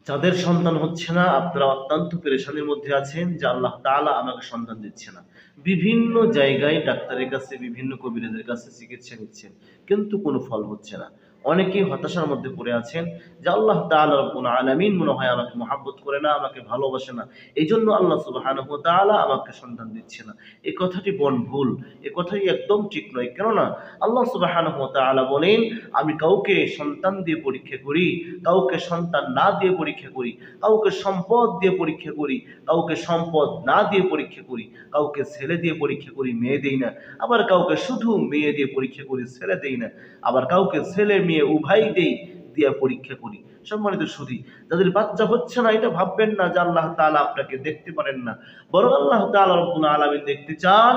যাদের সন্তান হচ্ছে না আপনারা অত্যন্ত পেরেশানির মধ্যে আছেন যে আল্লাহ তাআলা আমাকে সন্তান দিচ্ছে না। বিভিন্ন জায়গায় ডাক্তারের কাছে, বিভিন্ন কবিরাজের কাছে চিকিৎসা নিচ্ছেন, কিন্তু কোনো ফল হচ্ছে না। অনেকেই হতাশার মধ্যে পড়ে আছেন যে আল্লাহ তাআলা রব্বুল আলামিন মনে হয় আমাকে মহব্বত করে না, আমাকে ভালোবাসে না, এই জন্য আল্লাহ সুবহানাহু ওয়া তাআলা আমাকে সন্তান দিচ্ছে না। এই কথাটি ভুল, এই কথাটি একদম ঠিক নয়। কেননা আল্লাহ সুবহানাহু ওয়া তাআলা বলেন, আমি কাউকে সন্তান দিয়ে পরীক্ষা করি, কাউকে সন্তান না দিয়ে পরীক্ষা করি, কাউকে সম্পদ দিয়ে পরীক্ষা করি, কাউকে সম্পদ না দিয়ে পরীক্ষা করি, কাউকে ছেলে দিয়ে পরীক্ষা করি, মেয়ে দেই না, আবার কাউকে শুধু মেয়ে দিয়ে পরীক্ষা করি, ছেলে দেই না, আবার কাউকে ছেলে মেয়ে উভয় দেই দিয়ে পরীক্ষা করি। সম্মানিত সুধী, যাদের বাচ্চা হচ্ছে না এটা ভাববেন না যে আল্লাহ তাআলা আপনাকে দেখতে পারেন না, বরং আল্লাহ তাআলা রব্বুল আলামিন দেখতে চান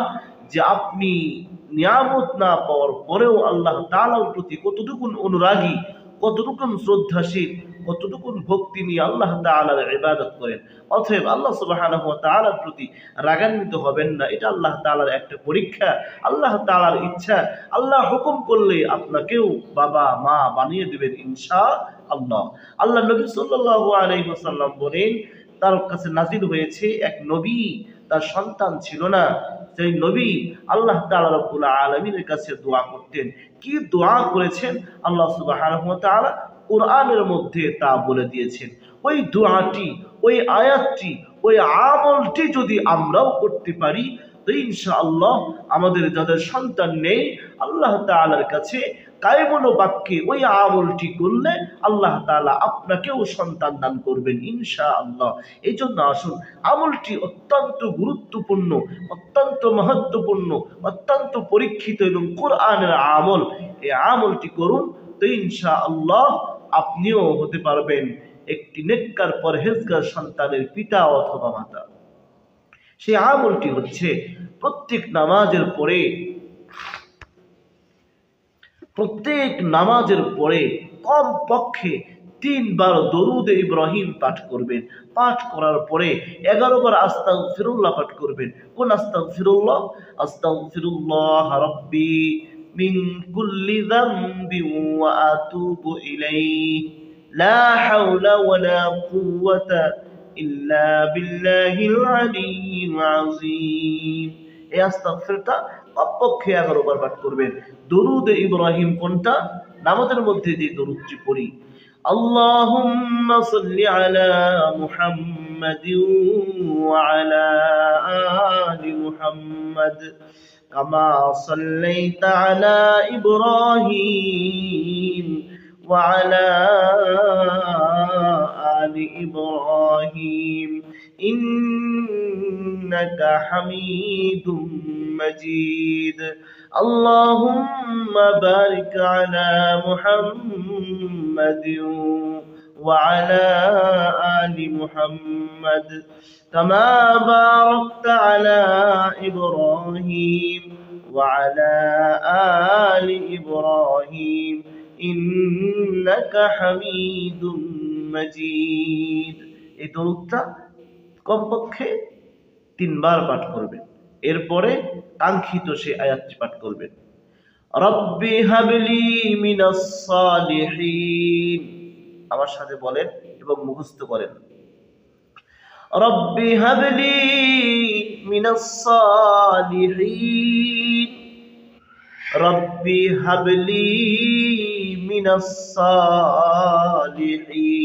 যে আপনি নিয়ামত না পাওয়ার পরেও আল্লাহ তাআলার প্রতি কতটুকু অনুরাগী, কতটুকু শ্রদ্ধাশীল, কতটুকু ভক্তি নিয়ে আল্লাহ তাআলার ইবাদত করেন। অতএব আল্লাহ সুবহানাহু ওয়া তাআলার প্রতি রাগান্বিত হবেন না, এটা আল্লাহ তাআলার একটা পরীক্ষা, আল্লাহ তাআলার ইচ্ছা। আল্লাহ হুকুম করলে আপনাকেও বাবা মা বানিয়ে দিবেন ইনশাআল্লাহ। আল্লাহ নবী সাল্লাল্লাহু আলাইহি ওয়াসাল্লাম বলেন, তার কাছে নাজিল হয়েছে এক নবী, তার সন্তান ছিল না। সেই নবী আল্লাহ তাআলা রব্বুল আলামিনের কাছে দোয়া করতেন। কি দোয়া করেছেন আল্লাহ সুবহানাহু ওয়া তাআলা কোরআনের মধ্যে তা বলে দিয়েছেন। ওই দোয়াটি, ওই আয়াতটি, ওই আমলটি যদি আমরাও করতে পারি তো ইনশাআল্লাহ আমাদের যাদের সন্তান নেই আল্লাহ তাআলার কাছে কায়মন বাক্যে ওই আমলটি করলে আল্লাহ তাআলা আপনাকেও সন্তান দান করবেন ইনশাআল্লাহ। এই জন্য আসুন, আমলটি অত্যন্ত গুরুত্বপূর্ণ, অত্যন্ত মহত্বপূর্ণ, অত্যন্ত পরীক্ষিত এবং কোরআনের আমল। এই আমলটি করুন তো ইনশাআল্লাহ আপনিও হতে পারবেন একটি নেককার পরহেজগার সন্তানের পিতা অথবা মাতা। সেই আমলটি হচ্ছে প্রত্যেক নামাজের পরে কম পক্ষে 3 বার দরুদ ইব্রাহিম পাঠ করবেন। পাঠ করার পরে 11 বার আস্তাগফিরুল্লাহ পাঠ করবেন। কোন আস্তাগফিরুল্লাহ? আস্তাগফিরুল্লাহ রাব্বি মিন কুল্লি যামবি ওয়া আতুবু ইলাইহি লা হাওলা ওয়ালা কুওয়াতা ইল্লা বিল্লাহিল আলিয়্যিল আযীম। এই আস্তাগফিরটা কমপক্ষে 11 বার পাঠ করবেন। দরুদ ইব্রাহিম কোনটা? নামাজের মধ্যে যে দরুদটি পড়ি, আল্লাহুম্মা সাল্লি আলা মুহাম্মাদিন ওয়া আলা আলি মুহাম্মাদ কামা সাল্লাইতা আলা ইব্রাহিম ওয়া আলা আলি ইব্রাহিম ইন্নাকা হামিদুম مجيد اللهم بارك على محمد وعلى آل محمد كما باركت على إبراهيم وعلى آل إبراهيم إنك حميد مجيد। এই দরুদটা কমপক্ষে 3 বার পাঠ করবেন। এরপরে কাঙ্ক্ষিত সেই আয়াতটি পাঠ করবেন, রব্বি হাবলি মিনাস সালিহিন। আমার সাথে বলেন এবং মুখস্থ করেন, রব্বি হাবলি মিনাস সালিহিন, রব্বি হাবলি মিনাস সালিহিন।